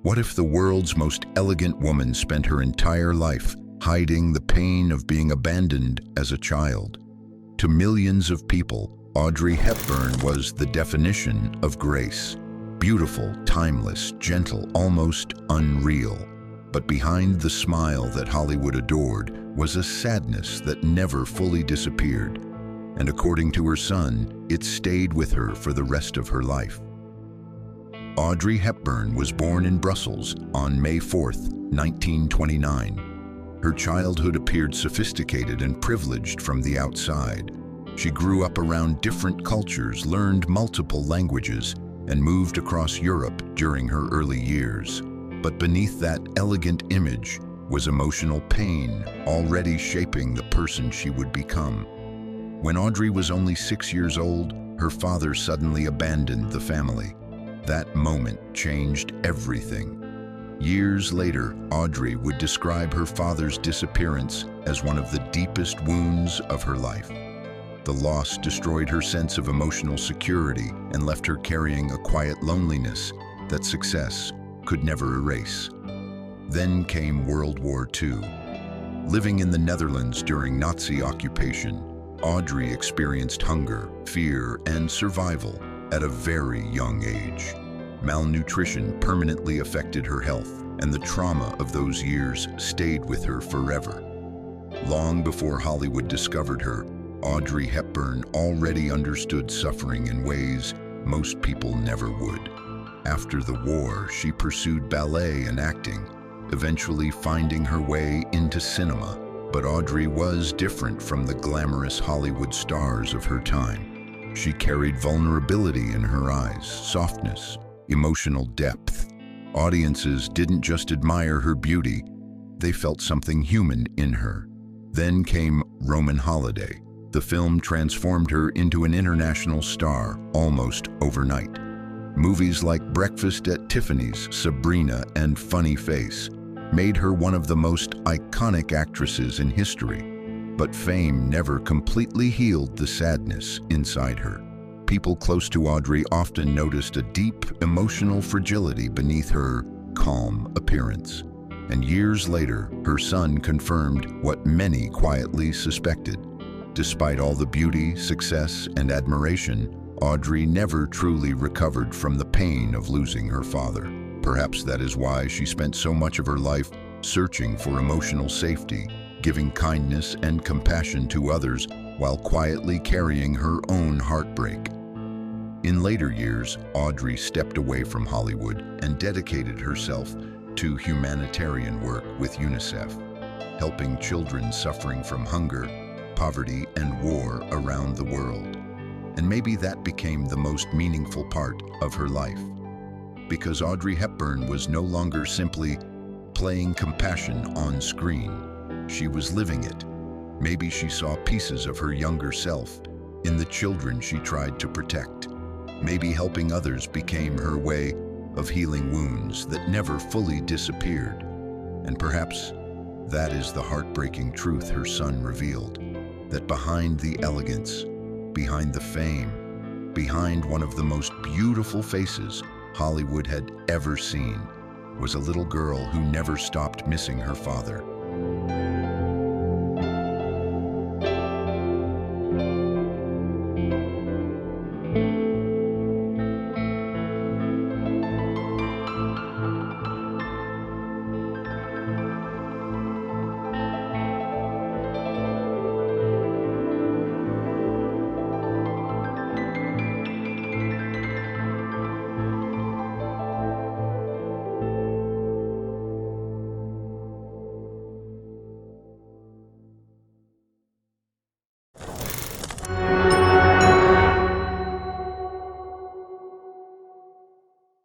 What if the world's most elegant woman spent her entire life hiding the pain of being abandoned as a child? To millions of people, Audrey Hepburn was the definition of grace. Beautiful, timeless, gentle, almost unreal. But behind the smile that Hollywood adored was a sadness that never fully disappeared. And according to her son, it stayed with her for the rest of her life. Audrey Hepburn was born in Brussels on May 4, 1929. Her childhood appeared sophisticated and privileged from the outside. She grew up around different cultures, learned multiple languages, and moved across Europe during her early years. But beneath that elegant image was emotional pain, already shaping the person she would become. When Audrey was only 6 years old, her father suddenly abandoned the family. That moment changed everything. Years later, Audrey would describe her father's disappearance as one of the deepest wounds of her life. The loss destroyed her sense of emotional security and left her carrying a quiet loneliness that success could never erase. Then came World War II. Living in the Netherlands during Nazi occupation, Audrey experienced hunger, fear, and survival at a very young age. Malnutrition permanently affected her health, and the trauma of those years stayed with her forever. Long before Hollywood discovered her, Audrey Hepburn already understood suffering in ways most people never would. After the war, she pursued ballet and acting, eventually finding her way into cinema. But Audrey was different from the glamorous Hollywood stars of her time. She carried vulnerability in her eyes, softness, emotional depth. Audiences didn't just admire her beauty, they felt something human in her. Then came Roman Holiday. The film transformed her into an international star almost overnight. Movies like Breakfast at Tiffany's, Sabrina, and Funny Face made her one of the most iconic actresses in history. But fame never completely healed the sadness inside her. People close to Audrey often noticed a deep emotional fragility beneath her calm appearance. And years later, her son confirmed what many quietly suspected. Despite all the beauty, success, and admiration, Audrey never truly recovered from the pain of losing her father. Perhaps that is why she spent so much of her life searching for emotional safety, giving kindness and compassion to others while quietly carrying her own heartbreak. In later years, Audrey stepped away from Hollywood and dedicated herself to humanitarian work with UNICEF, helping children suffering from hunger, poverty, and war around the world. And maybe that became the most meaningful part of her life. Because Audrey Hepburn was no longer simply playing compassion on screen. She was living it. Maybe she saw pieces of her younger self in the children she tried to protect. Maybe helping others became her way of healing wounds that never fully disappeared. And perhaps that is the heartbreaking truth her son revealed, that behind the elegance, behind the fame, behind one of the most beautiful faces Hollywood had ever seen, was a little girl who never stopped missing her father.